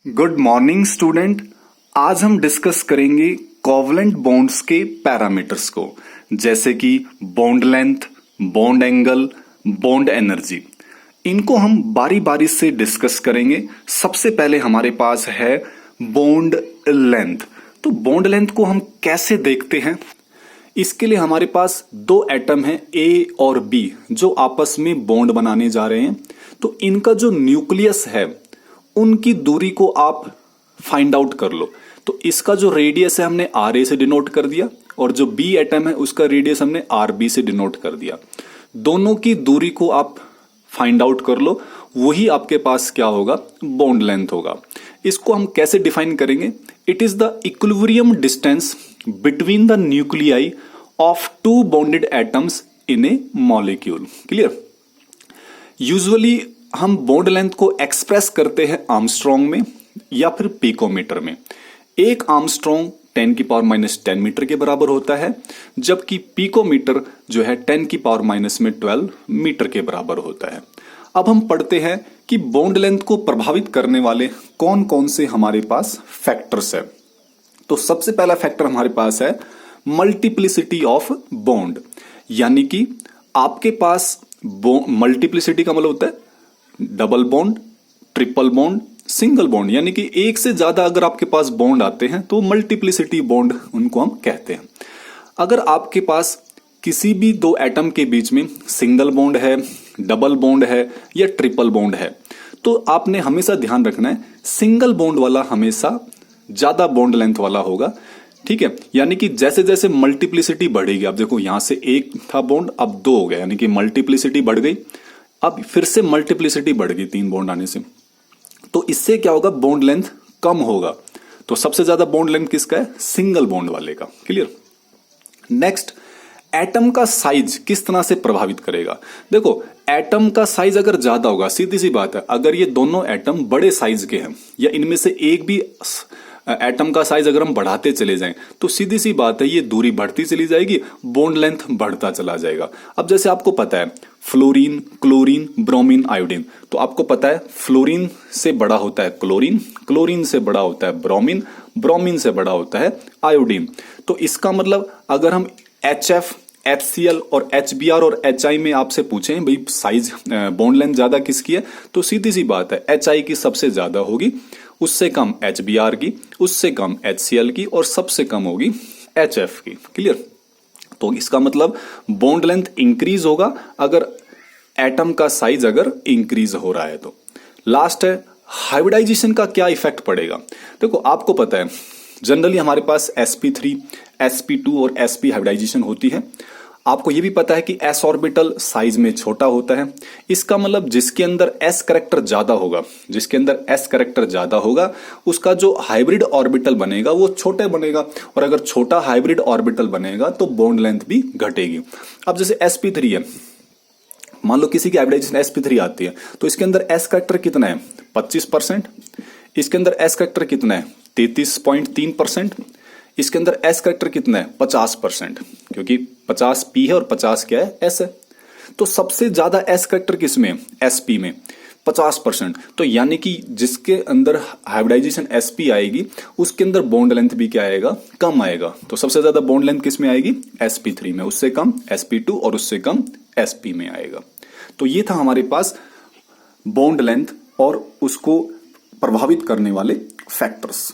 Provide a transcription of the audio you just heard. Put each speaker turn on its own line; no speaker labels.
Good morning student. आज हम discuss करेंगे कोवलेंट बॉन्ड्स के पैरामीटर्स को, जैसे कि bond length, bond angle, bond energy. इनको हम बारी बारी से डिस्कस करेंगे। सबसे पहले हमारे पास है बॉन्ड लेंथ। तो बॉन्ड लेंथ को हम कैसे देखते हैं? इसके लिए हमारे पास दो एटम हैं ए और बी, जो आपस में बॉन्ड बनाने जा रहे हैं। तो इनका जो न्यूक्लियस है उनकी दूरी को आप फाइंड आउट कर लो। तो इसका जो रेडियस है हमने आर ए से डिनोट कर दिया, और जो बी एटम है उसका रेडियस हमने आर बी से डिनोट कर दिया। दोनों की दूरी को आप फाइंड आउट कर लो, वही आपके पास क्या होगा? बॉन्ड लेंथ होगा। इसको हम कैसे डिफाइन करेंगे? It is the equilibrium distance between the nuclei of two bonded atoms in a molecule. Clear? Usually हम बॉन्ड लेंथ को एक्सप्रेस करते हैं आर्मस्ट्रॉन्ग में या फिर पिकोमीटर में। एक आर्मस्ट्रॉन्ग 10⁻⁻10 मीटर के बराबर होता है, जबकि पिकोमीटर जो है 10⁻⁻12 मीटर के बराबर होता है। अब हम पढ़ते हैं कि बॉन्ड लेंथ को प्रभावित करने वाले कौन कौन से हमारे पास फैक्टर्स है। तो सबसे पहला फैक्टर हमारे पास है मल्टीप्लिसिटी ऑफ बॉन्ड, यानी कि आपके पास मल्टीप्लिसिटी का मतलब होता है double bond, triple bond, single bond, यानी कि एक से ज्यादा अगर आपके पास बॉन्ड आते हैं तो मल्टीप्लिसिटी बॉन्ड उनको हम कहते हैं। अगर आपके पास किसी भी दो एटम के बीच में सिंगल बॉन्ड है, डबल बॉन्ड है या ट्रिपल बॉन्ड है, तो आपने हमेशा ध्यान रखना है सिंगल बॉन्ड वाला हमेशा ज्यादा बॉन्ड लेंथ वाला होगा। ठीक है, यानी कि जैसे जैसे मल्टीप्लिसिटी बढ़ेगी, आप देखो यहां से एक था बॉन्ड, अब दो हो गया, यानी कि मल्टीप्लिसिटी बढ़ गई। अब फिर से मल्टीप्लिसिटी बढ़ गई 3 बॉन्ड आने से, तो इससे क्या होगा? बॉन्ड लेंथ कम होगा। तो सबसे ज्यादा बॉन्ड लेंथ किसका है? सिंगल बॉन्ड वाले का। क्लियर? नेक्स्ट, एटम का साइज किस तरह से प्रभावित करेगा? देखो, एटम का साइज अगर ज्यादा होगा, सीधी सी बात है, अगर ये दोनों एटम बड़े साइज के हैं या इनमें से एक भी एटम का साइज अगर हम बढ़ाते चले जाएं, तो सीधी सी बात है ये दूरी बढ़ती चली जाएगी, बॉन्ड लेंथ बढ़ता चला जाएगा। अब जैसे आपको पता है फ्लोरीन, क्लोरीन, ब्रोमीन, आयोडीन, तो आपको पता है फ्लोरीन से बड़ा होता है क्लोरीन, क्लोरीन से बड़ा होता है ब्रोमीन, ब्रोमीन से बड़ा होता है आयोडीन। तो इसका मतलब अगर हम HF, HCl और HBr और HI में आपसे पूछें भाई साइज बॉन्ड लेंथ ज्यादा किसकी है, तो सीधी सी बात है HI की सबसे ज्यादा होगी, उससे कम HBr की, उससे कम HCl की, और सबसे कम होगी HF की। क्लियर? तो इसका मतलब बॉन्ड लेंथ इंक्रीज होगा अगर एटम का साइज अगर इंक्रीज हो रहा है। तो लास्ट है हाइब्रिडाइजेशन का क्या इफेक्ट पड़ेगा। देखो, आपको पता है जनरली हमारे पास sp3, sp2 और sp हाइब्रिडाइजेशन होती है। आपको यह भी पता है कि s ऑर्बिटल साइज में छोटा होता है। इसका मतलब जिसके अंदर s करेक्टर ज्यादा होगा, जिसके अंदर s करेक्टर ज्यादा होगा, उसका जो हाइब्रिड ऑर्बिटल बनेगा वो छोटे बनेगा, और अगर छोटा हाइब्रिड ऑर्बिटल बनेगा तो बॉन्ड लेंथ भी घटेगी। अब जैसे sp3 है, मान लो किसी की हाइब्रिडाइजेशन sp3 आती है, तो इसके अंदर s करेक्टर कितना है? 25%। इसके अंदर s करेक्टर कितना है? 33.3%। इसके अंदर s करेक्टर कितना है? 50%, क्योंकि 50 p है और 50 क्या है? s है। तो सबसे ज्यादा s करेक्टर किसमें? sp में 50%। तो यानी कि जिसके अंदर हाइब्रिडाइजेशन sp आएगी उसके अंदर बॉन्ड लेंथ भी क्या आएगा? कम आएगा। तो सबसे ज्यादा बॉन्ड लेंथ किसमें आएगी? sp3 में, उससे कम sp2 और उससे कम sp में आएगा। तो ये था हमारे पास बॉन्ड लेंथ और उसको प्रभावित करने वाले फैक्टर्स।